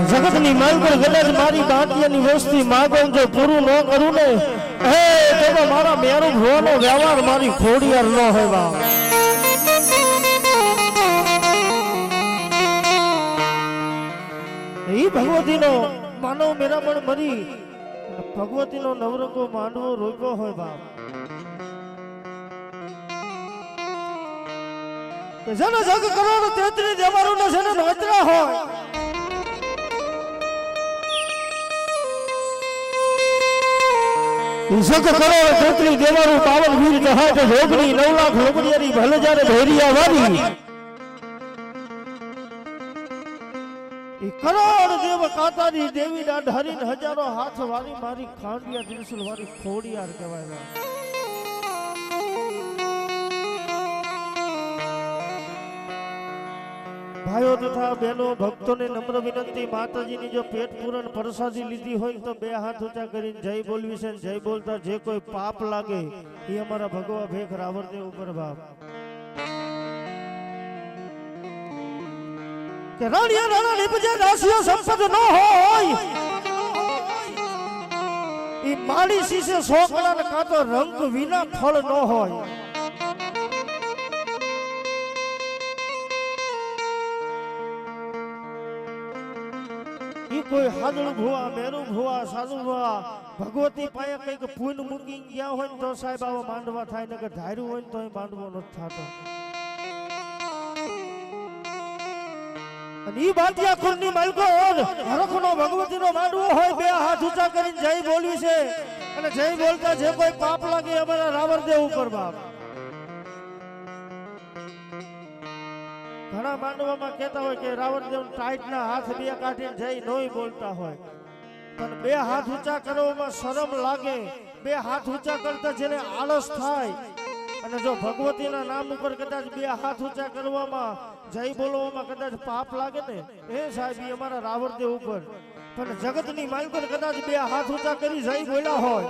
જગતની માલકર કદાચ મારી બાંટિયાની વસ્તી માગણ જો પૂરું ન કરું ને હે તો મારા મેરો ભવાનો વ્યવહાર મારી ખોડિયાર ન હોય બા ઈ ભગવતીનો માનવ મેરામણ મરી ભગવતીનો નવરંગો માંડવો રોક્યો હોય બાપ જેને જગ કરોડ 33 દેવારું ને જેને નોતરા હોય જગ કરોડ 33 દેવારું 52 વીર જહાજ જોગણી 9 લાખ લોગડિયારી ભલે જ્યારે ભેરિયા વારી કરોડ દેવ કાતારી દેવી દાઢારી હજારો હાથ વાળી મારી ખાંડિયા ત્રિશુલ વાળી ખોડિયાર કહેવાય ભાઈઓ તથા બહેનો ભક્તોને નમ્ર વિનંતી માતાજીની જો પેટ પૂરણ પ્રસાદી લીધી હોય તો બે હાથ ઊંચા કરીને જય બોલવી છે જય બોલતા જે કોઈ પાપ લાગે એ અમારા ભગવા ભેખ રાવણદેવ ઉપર બાપ કે રાણીયા રાણા નિપજે રાશિયો સંપદ ન હોય ઈ માડી સીસે સોકડા ને કાતો રંગ વિના ફળ ન હોય ઈ કોઈ હાદળું ભુવા મેરું ભુવા સાધુ ભુવા ભગવતી પાયા કઈક પૂન મૂકી ગયા હોય ને તો સાહેબ આવા માંડવા થાય ને કે ધાર્યું હોય ને તો માંડવો નથી થતો ઈ બાટિયા કુરની માલકો હરખનો ભગવતીનો માંડવો હોય બે હાથ ઊંચા કરીને જય બોલવી છે અને જય બોલતા જે કોઈ પાપ લાગે અમારા રાવણદેવ ઉપર બાપ ઘણા માંડવામાં કહેતા હોય કે રાવણદેવ ટાઈટના હાથ બે કાઢીને જય નોય બોલતા હોય પણ બે હાથ ઊંચા કરવામાં શરમ લાગે બે હાથ ઊંચા કરતા જેને આળસ થાય અને જો ભગવતીના નામ ઉપર કદાચ બે હાથ ઊંચા કરવામાં જય બોલવામાં કદાચ પાપ લાગે ને એ સાહેબ અમારા રાવણદેવ ઉપર પણ જગતની માલકો કદાચ બે હાથ ઊંચા કરી જય બોલ્યા હોય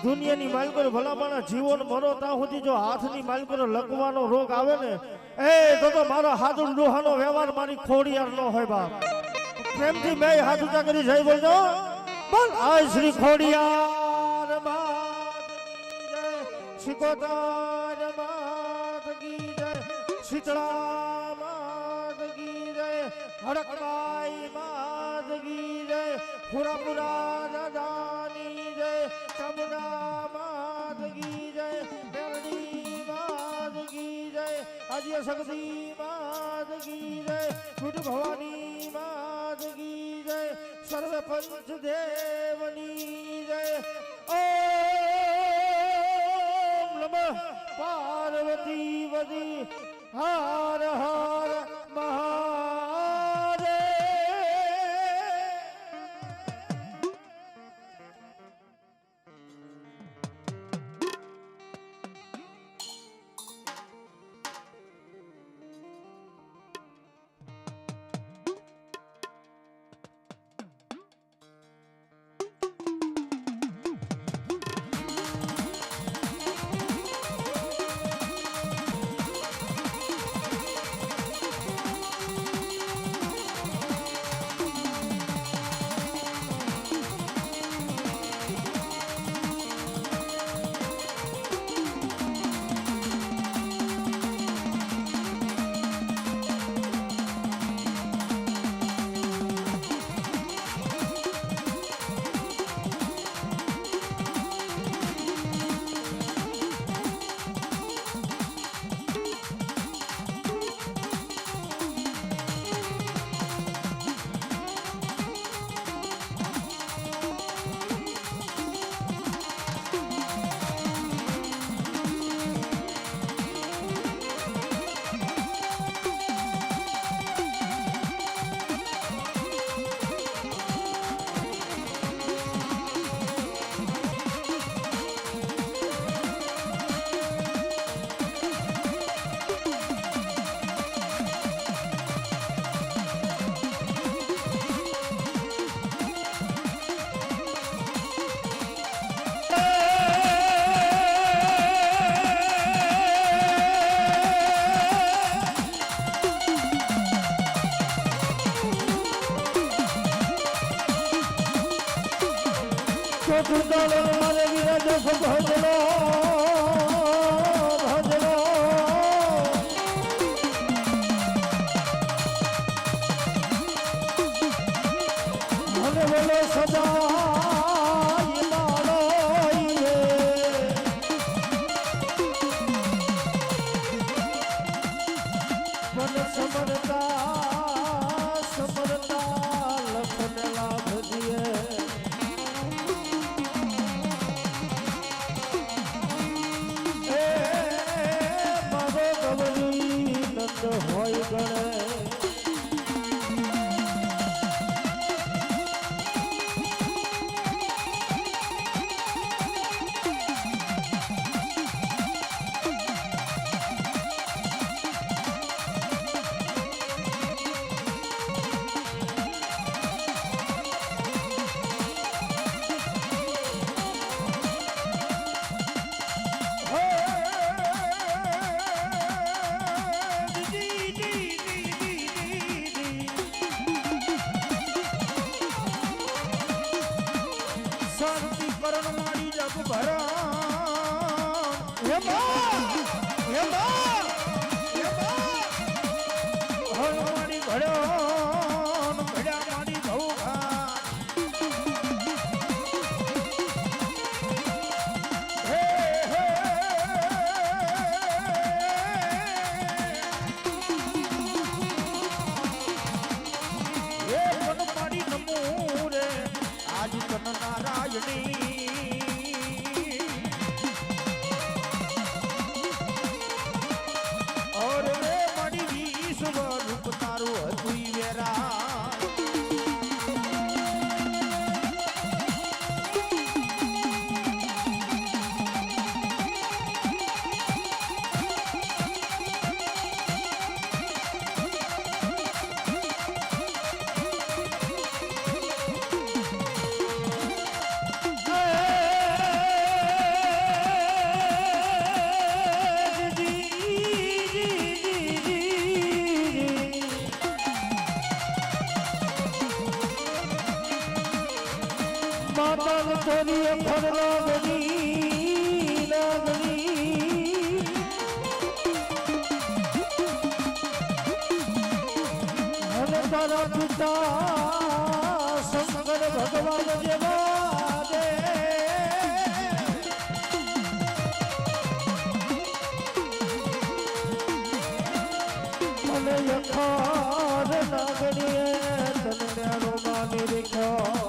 દુનિયાની માલકો ભલામાના જીવન મરો ત્યાં સુધી જો હાથની માલકો લકવાનો રોગ આવે ને એ તો મારો હાથ ડોહાનો વ્યવહાર મારી ખોડિયાર ન હોય બાપ પ્રેમથી બે હાથ ઊંચા કરી જય બોલજો બોલ આ શ્રી ખોડિયાર શિકોતર માત કી જય શીતળા માત કી જય હડકબાઈ માત કી જય પુરાપુરા દાદાની જય ચમુના માત કી જય મેરડી માત કી જય આદ્ય શક્તિ માત કી જય છૂટ ભવાની માત કી જય સર્વ પંચ દેવની જય પાર્વતી વદી હાર હાર મહાદેવ ચોથું દાડો મારે વિરાજો ભજલો ભજલો મને બોલો સદા હોય ગણે માતા થોડી અખર લાગણી લાગણી અને તારા પિતા શંકર ભગવાન જેવા દે મને અખર લાગણી તને મેળો માની દેખ્યો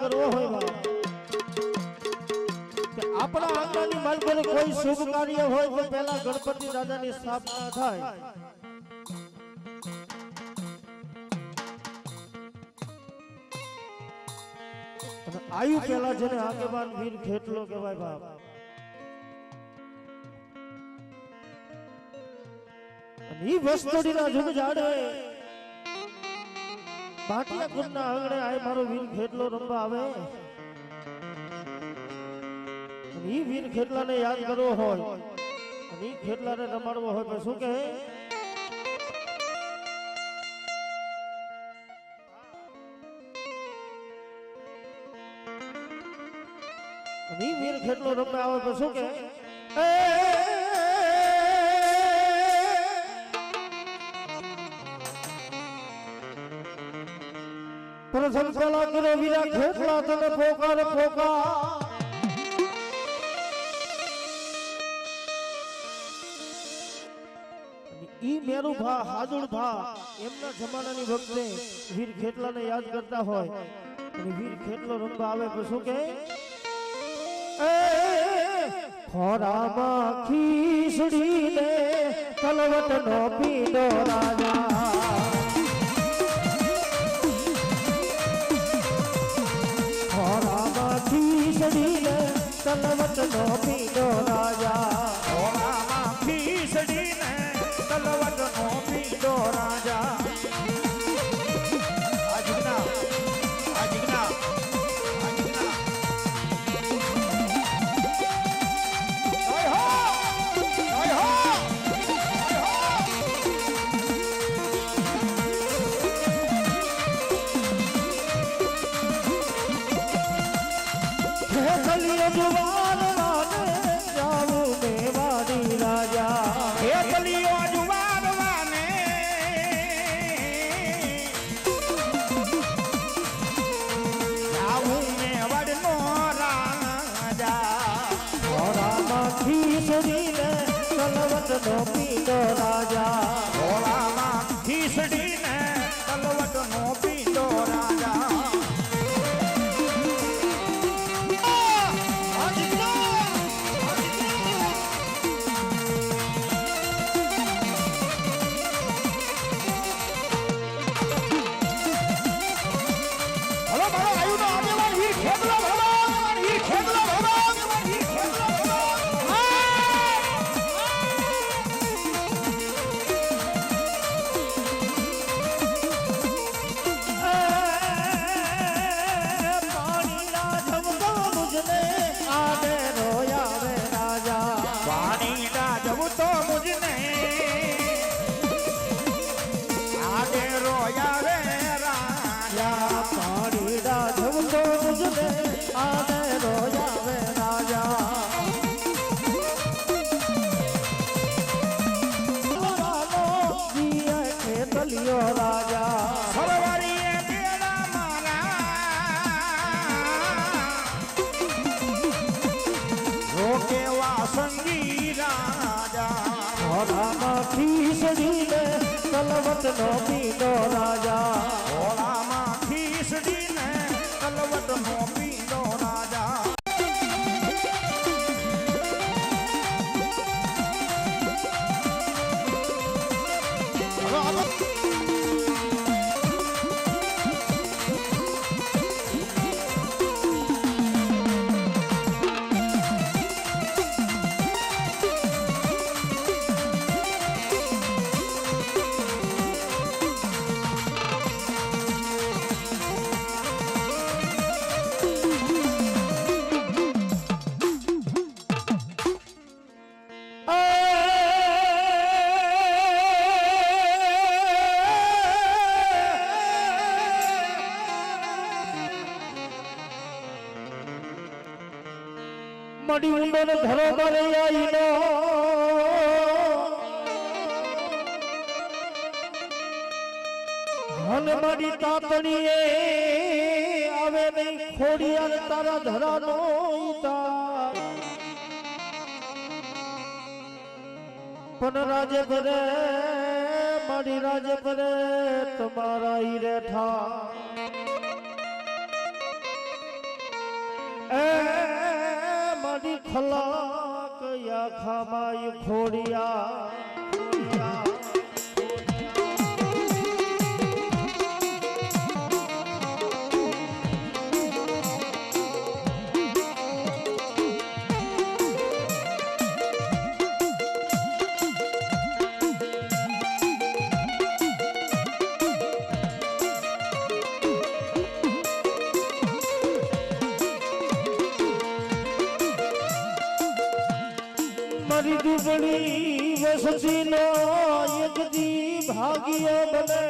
કરવો હોય બા કે આપણા આંગણાની માલકોને કોઈ શુભ કાર્ય હોય તો પહેલા ગણપતિ દાદાની સ્થાપના થાય અને આયુ પહેલા જેને આગેવાન વીર ખેટલો કહેવાય બાપ ઈ વસ્તુડીના જુગ જાડે બાટિયા કુંડના આંગણે આય મારો વીર ખેટલો રમવા આવે અને ઈ વીર ખેટલાને યાદ કરવો હોય અને ઈ ખેટલાને રમાડવો હોય તો શું કહે અને ઈ વીર ખેટલો રમવા આવે તો શું કહે પ્રથમ પેલા કરો વીરા ખેટલા તને પોકાર ઈ મેરુ ભા હાદુડ ભા એમના જમાનાની વખતે વીર ખેટલાને યાદ કરતા હોય અને વીર ખેટલો રમવા આવે તો શું કે ખોરામાં ખીસડીને તલવટ નો પીડો રાજા ખીસડીને તલવટ નો પીડો રાજા ઓળામાં ખીસડીને તલવટ નો પીડો રાજા આજના ઓય હો જુવાન વાને જાવું મેવાડી રાજા હે કલિયો જુવાન વાને જાવું મેવાડનો રાજા ઓરામાં ખીસડીને તલવટ નો પીડો રાજા ઓળામાં ખીસડીને તલવટ નો પીડો રાજા ખીસડીને તલવટ નો પીડો રાજા ઓળામાં ખીસડીને તલવટ નો પીડો રાજા મડી ઊંડો ને ધરો મારે આઈનો હન મડી તાતણીએ આવે નહીં ખોડિયાર તારા ધરાનો ઉતાર પણ રાજે ભરે મારી રાજે ભરે તમારા ઈ રેઠા એ મારી ખલાક યાખા માય ખોડિયા મારી દુબળી વસતીનો એક દી ભાગ્ય બને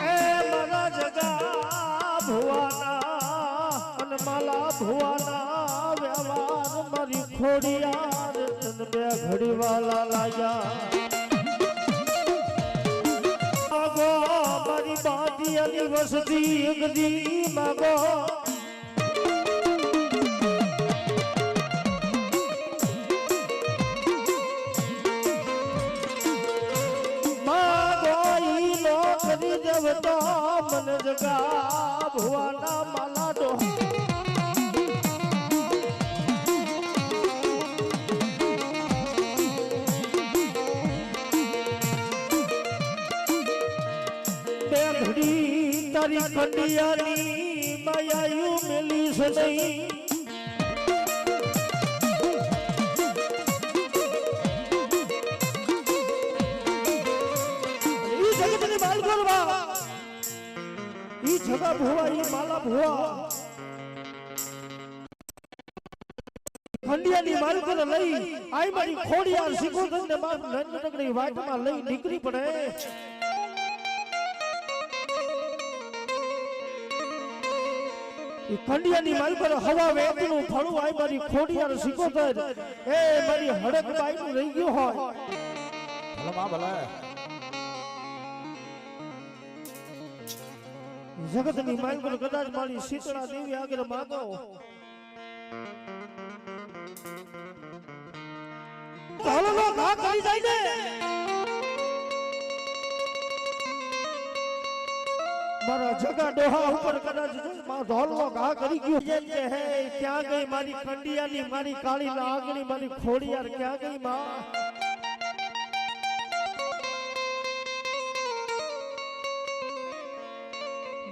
એ મારા જગા ભુવાના અને માલા ભુવાના વ્યવહાર મારી ખોડિયાર તન બે ઘડી વાલા લાગ્યા મારી બાટિયાની વસતી એક દી માગો કરી દેવતા મન જગા ભુવાના માલા ડો બે ઘડી તારી કંડિયાની માયાયું મેલી છે નહીં જગા ભુવા ઈ માલા ભુવા ખંડિયાની માલકર લઈ આઈ મારી ખોડિયાર સિકોતર ને બાપ નંદનગરી વાટમાં લઈ નીકળી પડે ઈ ખંડિયાની માલકર હવા વેતનું ફળું આઈ મારી ખોડિયાર સિકોતર એ મારી હડક બાઈનું રહી ગયો હોય ભલે માં ભલે જગતની માલકર કદાચ મારી શીતળા દેવી આગળ માગો હાલો ઘા કરી જાય ને મારા જગા ડોહા ઉપર કદાચ ધોલનો ઘા કરી ગયો કે હે ક્યાં ગઈ મારી કંડિયાની મારી કાળી લાગણી મારી ખોડિયાર ક્યાં ગઈ માં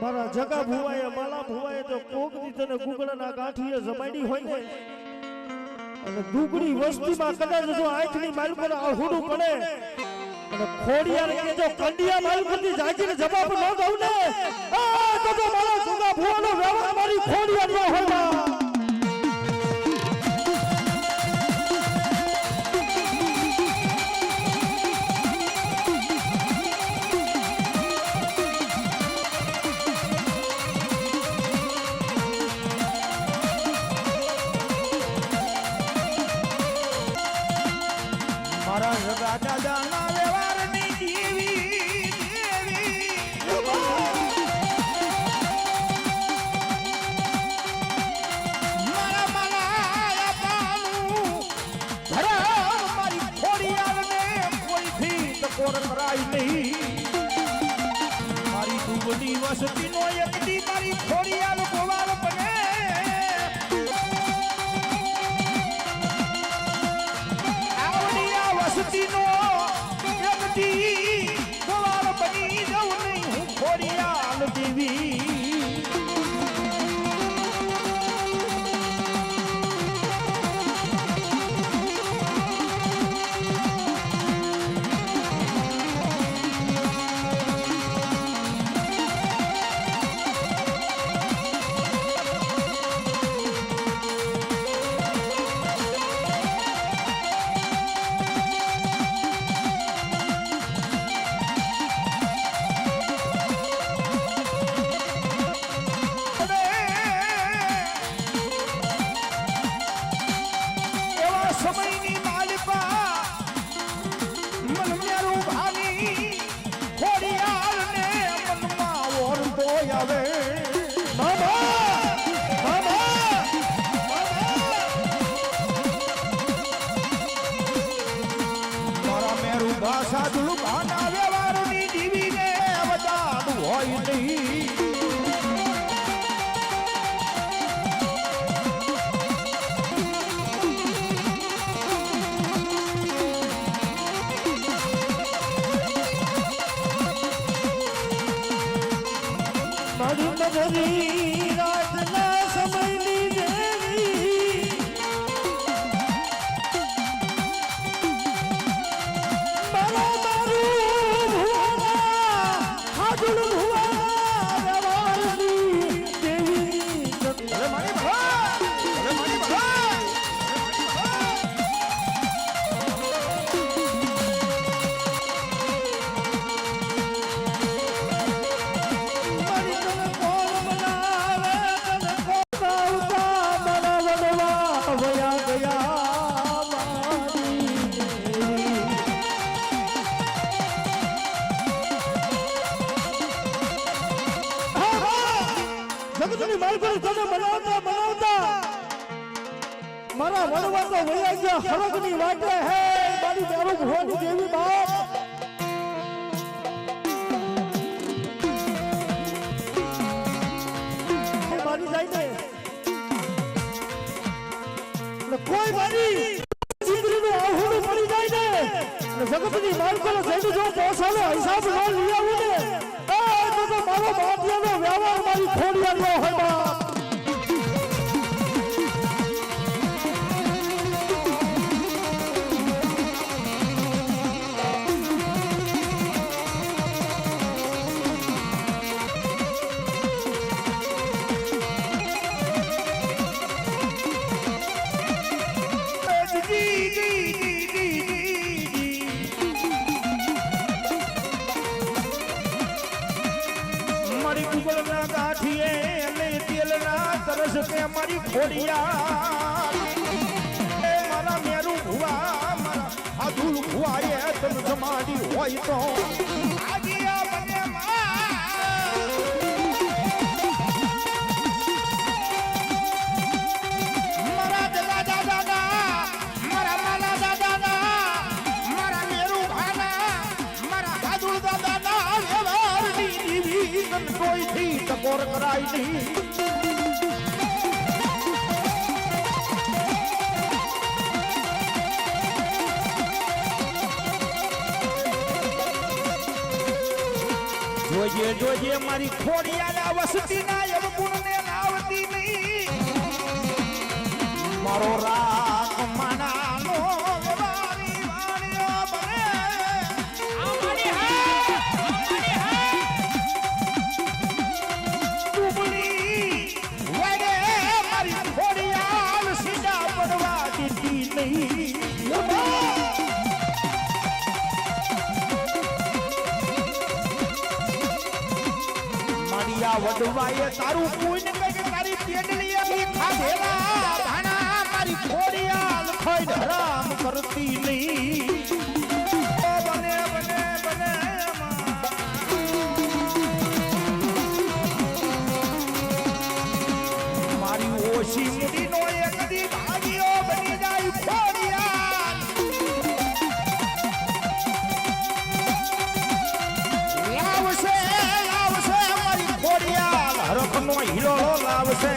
મારા જગા ભુવાએ માલા ભુવાએ તો કોક દી તને ગુગળાના ગાંઠીએ જમાડી હોય ને અને દુગડી વસ્તીમાં કદાચ જો આંખની માલ પર આહુડું પડે અને ખોડિયાર કે જો કંડિયા માલ પરથી જાગીને જવાબ ન દઉં ને તો મારા જગા ભુવાનો વ્યવહાર મારી ખોડિયાર ન હોય મારા જગા દાદાના વ્યવહારની દેવી મારા માલા પાનું ધરા મારી ખોડિયારને કોઈથી ટકોર કરાય નહીં મારી દુબળી વસતીનો એક દી મારી ખોડિયાર ગોવાળ બને વસતીનો જગતી ગોવાળ બની જવું નહીં હું ખોડિયાર દેવી સમયની માલિકા મન મેરું ભાની ખોડિયારને મનમાં ઓરતો આવે મારા મેરું ભાષા દુલભાના વ્યવહારની દીવીને બધા નહીં મારી નગરી રાતના સમયની દેવી મારા મારું ભુવા હાજુલ ભુવા રવારની દેવી અરે મારી ભા અરે મારી ભા મારી તને કોણ બનાવે તને કોણ ઉતા મારા વડવા વયા ગયા મારી દેવી જગતની માલપુર તને બનાવતા બનાવતા મારા વડવા તો વયા ગયા હરગની વાટે હે મારી દારૂ ભવાની દેવી બાપ મારી જાય ને એટલે કોઈ મારી ચિંદ્રીનું આહુડું પડી જાય ને અને જગતની માલપુર જઈને જો પોસાનો હિસાબ ન લઈ આવું ને તો મારો બાપિયાનો વ્યવહાર મારી ખોડિયા ન હોય બાપ મારી કુગળના ગાંઠીએ અને તેલના તરસ કે મારી ખોડિયા એ મારા મેરું ભુવા મારા આધુલ ભુવાએ તન જમાડી હોય તો આગિયા બને મારા દાદા દાદા મારા માલા દાદા મારા મેરું ભાના મારા આધુલ દાદા વ્યવહારની દીવી તન કોઈથી ટકોર કરાય નહીં જોજે જોજે મારી ખોડિયાના વસતીના યવગુણને લાવતી નહીં મારો રાગ માનાનો વારી વાણીઓ બને ડુબળી વડે મારી ખોડિયાલ સીધા પડવા દીધી નહીં મારી આ વડવાએ તારું પૂન કે તારી પેડલી આવી ખાધેલા ભાણા મારી ખોડિયાલ ખોઈ હરામ કરતી નહીં ઓ બને બને બને મારી ઓછી મુડીનો એક દી ભાગીઓ બની જાય ખોડિયાલ લાવશે લાવશે મારી ખોડિયાલ હરખનો હીરો લાવશે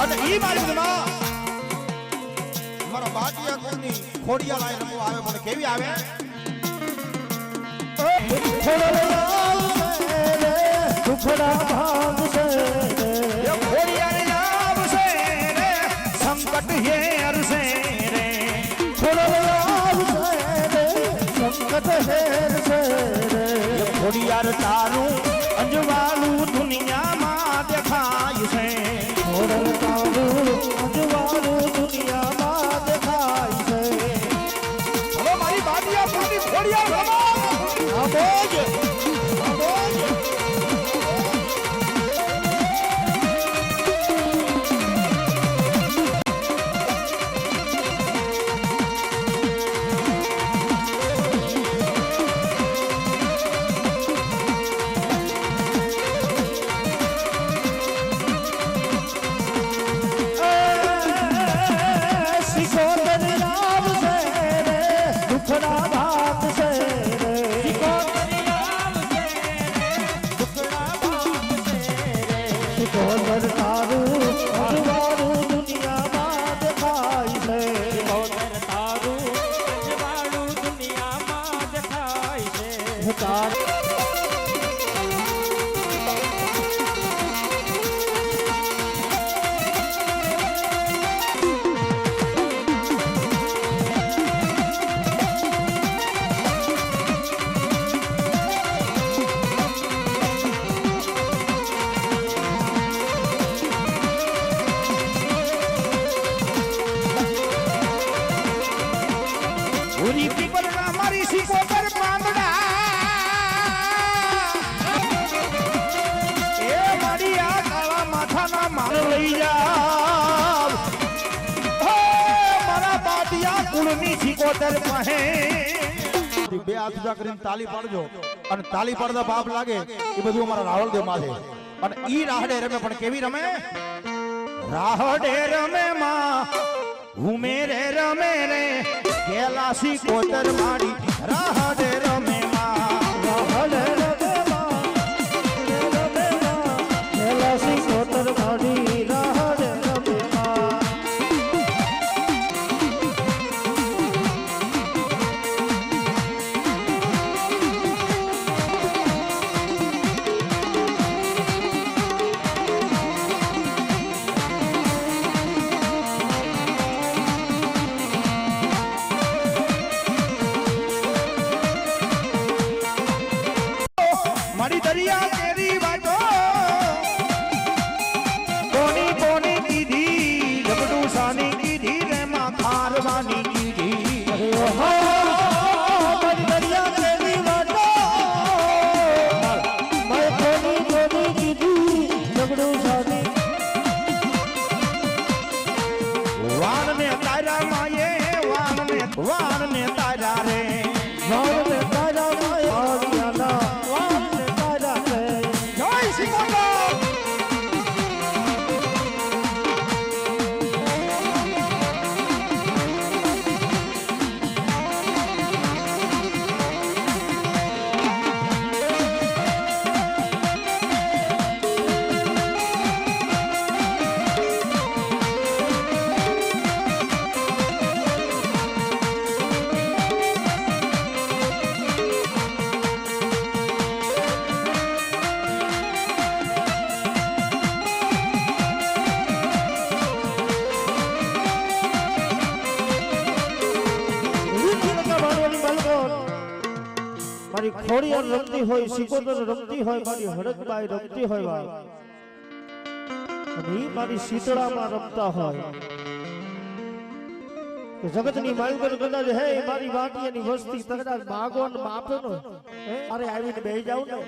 અને ઈ મારી માં મારા બાટિયા કુળની ખોડિયાલ આઈ રમવા આવે મને કેવી આવે દુખડા ભાગશે એ ખોડિયાલ આવશે રે સંકટ હેરશે રે સંકટ હેરશે એ ખોડિયાર તારું અંજવાળું દુનિયામાં દેખાય છે ખોડલ તારું અજવાળું દુનિયામાં દેખાય છે હવે મારી બાટિયા કુળની ખોડિયાલ રમો આબોજ આબોજ લઈ જાવ મારા બાટિયા કુળની સિકોતર પાસે બે હાથ ઊંચા કરીને તાલી પાડજો અને તાલી પાડતા બાપ લાગે એ બધું અમારા રાવળદેવ માં છે અને ઈ રાહડે રમે પણ કેવી રમે રાહડે રમે માં ઉમેરે રમે રે કેલાસી કોતર માડી રાહડે રમે માં રાહડે રમે માં રમે માં કેલાસી કોતર માડી રાહડે રમે માં મારી દરિયા કેરી વાટો કોની કોની કીધી જબડું સાની કીધી રે માં ખારવાની કીધી અરે ઓહો મારી દરિયા કેરી વાટો મેં કોની કોની કીધી ઝઘડું સાની વાણને તારા માયે વાણને તારા રે વાણને તારા માયે વાણિયાના વાણને તારા રે જય સિકોતર મારી ખોડિયાર રમતી હોય સિકોતર રમતી હોય મારી હડકબાઈ રમતી હોય ભાઈ અને ઈ મારી શીતળામાં રમતા હોય કે જગતની માલગર કદાચ હે મારી વાટિયાની વસ્તી કદાચ ભાગવાન બાપનો અરે આવીને બેહી જાવ ને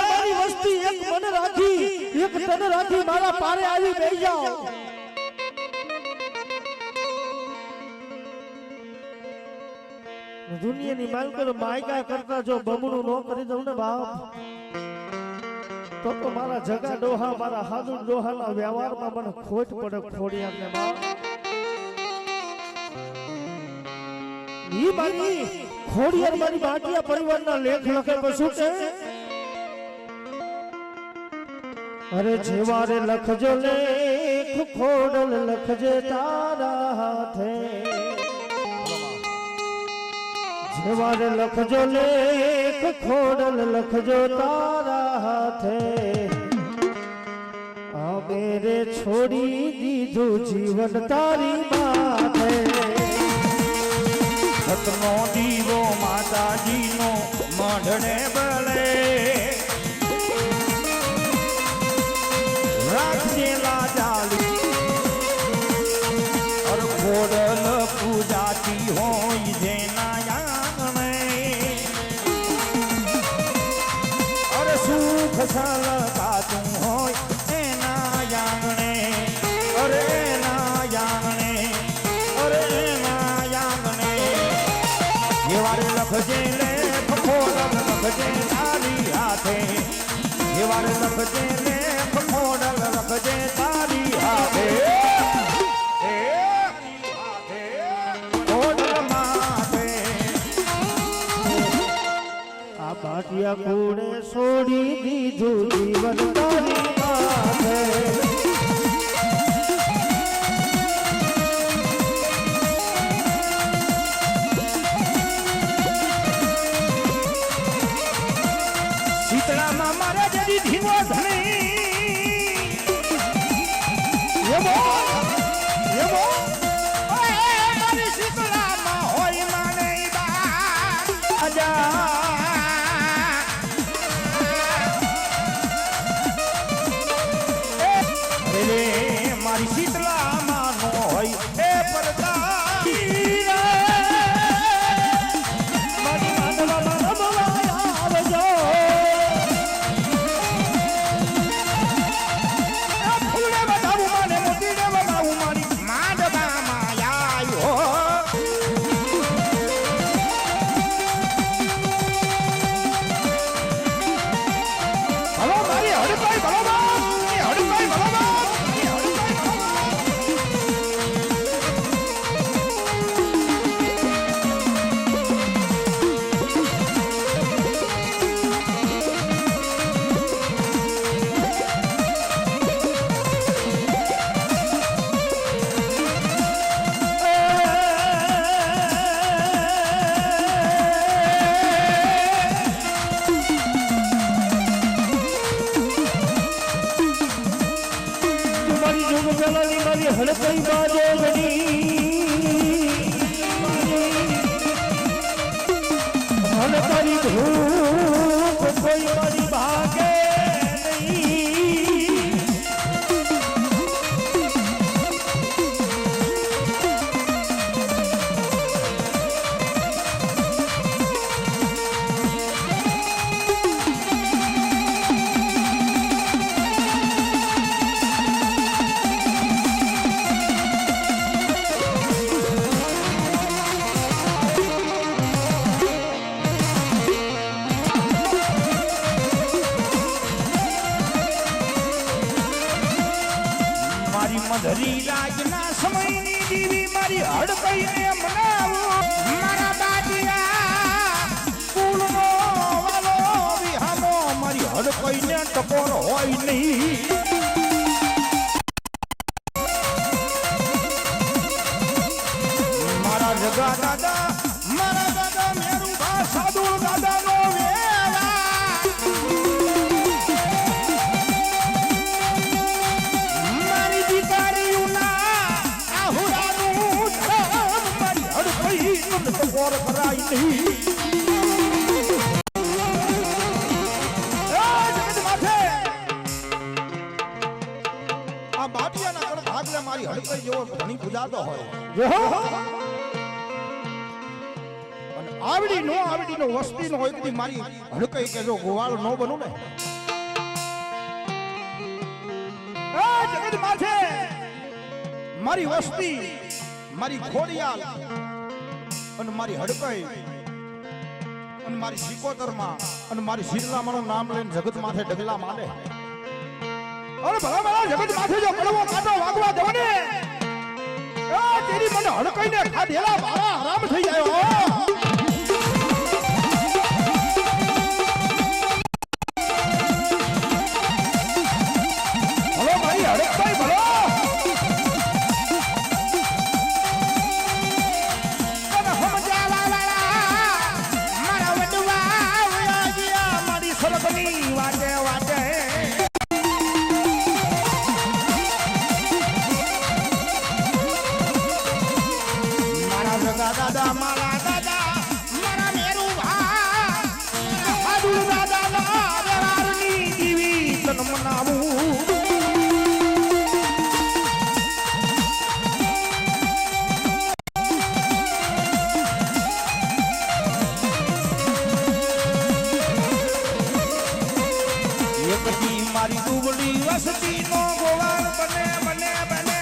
મારી વસ્તી એક મને રાખી એક તને રાખી મારા પારે આવી બેહી જાવ દુનિયાની માલકર માયકા કરતા જો બમણું ન કરી દઉં ને બાપ તો મારા જગા ડોહા મારા હાદુ ડોહાના વ્યવહારમાં મને ખોટ પડે ખોડિયાને બાપ ઈ બાકી ખોડિયાર મારી બાટિયા પરિવારના લેખ લખે પછી કે અરે જેવારે લખજો લેખ ખોડલ લખજે તારા હાથે જેવારે લખજો લેખ ખોડલ લખજો તારા હાથે આ મેરે છોડી દીધું જીવન તારી માથે સતનો દીવો માતાજીનો મઢડે બળે રાખજે લાજાલી અર ખોડલ પૂજાતી હોય જેના સુખ સલકાતું હોય એના યાંગણે અરે એના યાંગણે અરે એના યાંગણે જેવારે લખજે લેખ ખોડલ લખજે તારી હાથે જેવારે લખજે લેખ ખોડલ લખજે તારી હાથે બાટિયા કુડે છોડી દીધું જીવન તારી માથે શીતળામાં મારા જડી ધીમો ધણી એવો મારી શીતળામાં હોય માને અજા ભલે તારી ધૂપ કોઈ મારી ભાગે નહીં. મધરી રાજના સમયની દીવી મારી હડકઈને મનાવું મારા બાજિયા કુળનો વાલો વિહામો મારી હડકઈને ટકોર હોય નહીં. મારા જગા દાદા મેરું બા સાધુ દાદાનો વેલા ટકોર કરાય નહીં. આ બાટિયાના કણ ભાગલે મારી હડકઈ જેવો ઘણી પૂજાતો હોય અને આવડી નો વસ્તી નો હોય કદી મારી હડકઈ કે જો ગોવાળ નો બનું ને જગત માથે મારી વસ્તી મારી ખોડિયાલ અને મારી હડકઈ અને મારી સિકોતરમાં અને મારી શીતલામાનું નામ લઈને જગત માથે ડગલા માલે અરે ભલા જગત માથે જો કડવો કાંટો વાગવા દો ને તેરી મને હડકઈને ખાધેલા બાળા આરામ થઈ જાય હો. ભલો મારી હડકઈ ભલો વાટે વાટે મારા જગા દાદા મારા મેરુ ભા સાધુ દાદા ના વેરારની દીવી તન મનાવું. મારી દુબળી વસતી નો ગોવાળ બને બને બને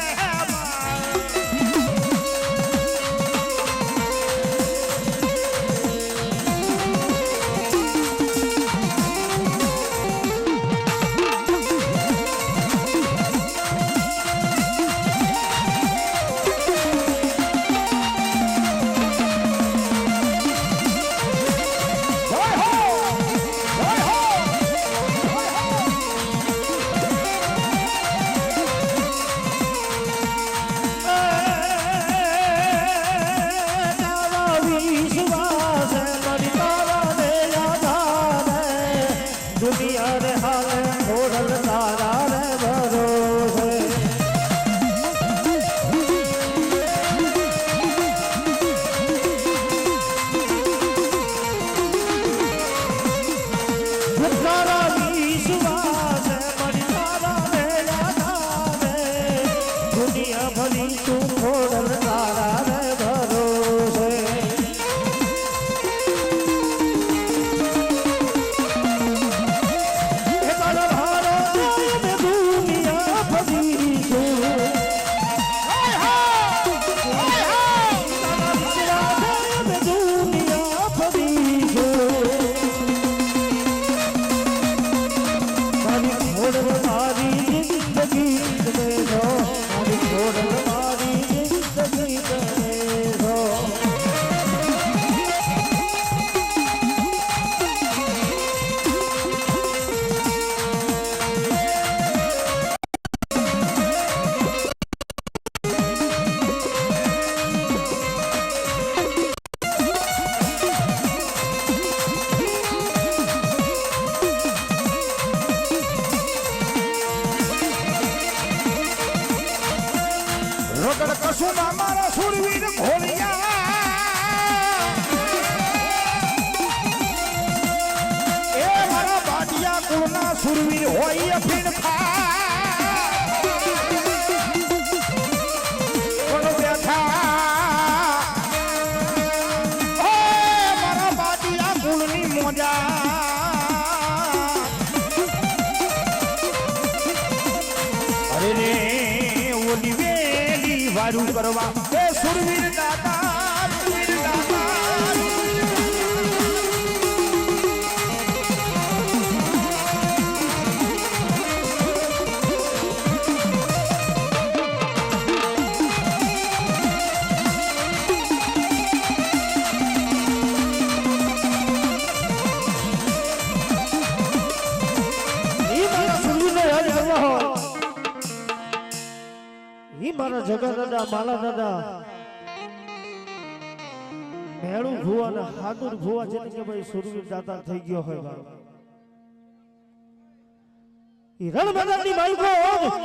સુરવીર હોય અફીણ કોણ બેઠા મારા બાજીયા કુળની મોજા અરે રે ઓલી વેલી વારું કરવા એ સુરવીર દાદા સુરવીર દાદા મારા જગા દાદા માલા દાદા મેળું ભુવા ને હાદુર ભુવા જેને કે ભાઈ સુરવીર દાદા થઈ ગયો હોય ઈ રણ મેદાનની માઈકો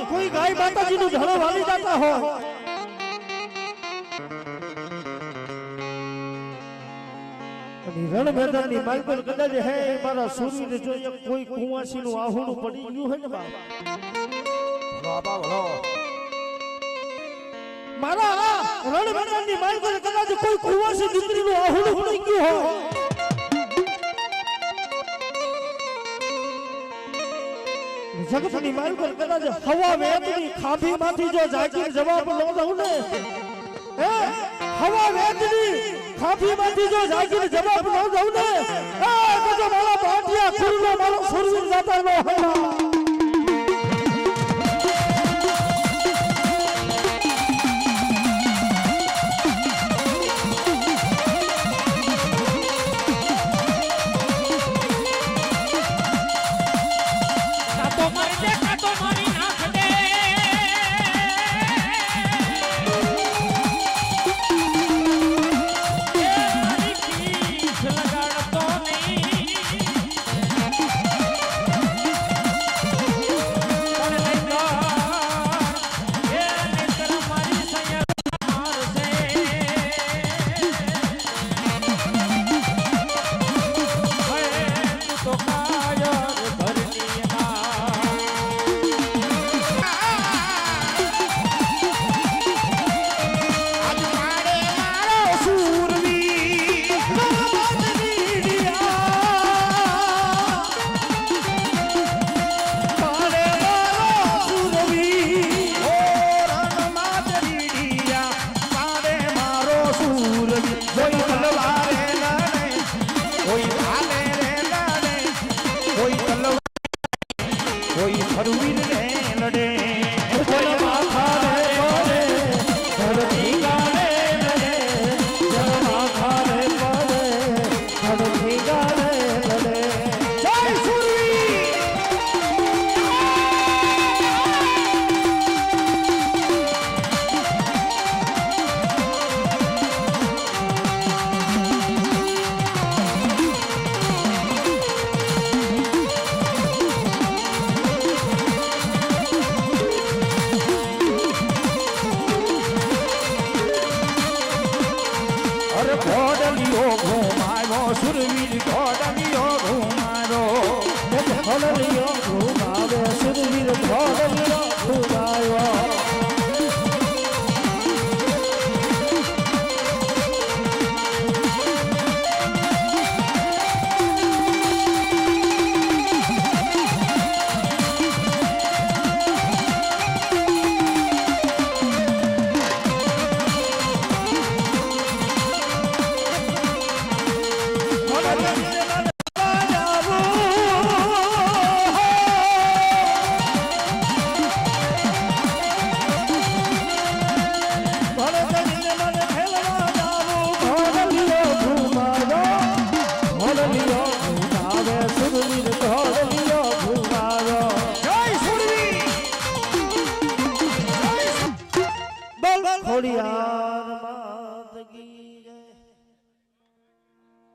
કોઈ ગાય માતાજીનું ધણો વાલી દાતા હોય અને રણ મેદાનની માઈકો કદાચ હે મારા સુરવીર જો કોઈ કુંવાસીનું આહુડું પડી ગયું હોય ને બાબા મારા રણ મેદાનની માઈકો કદાચ કોઈ કુંવાસી દીકરીનું આહુડું પડી ગયું હોય જગતની માઈકો કદાચ હવા વેદની ખાંભીમાંથી જો જાગીર જવાબ ન દઉં ને હે હવા વેદની ખાંભીમાંથી જો જાગીર જવાબ ન દઉં ને એ બધો મારા પાટિયા ખુરનો મારો સુરવીર દાતા નો હવા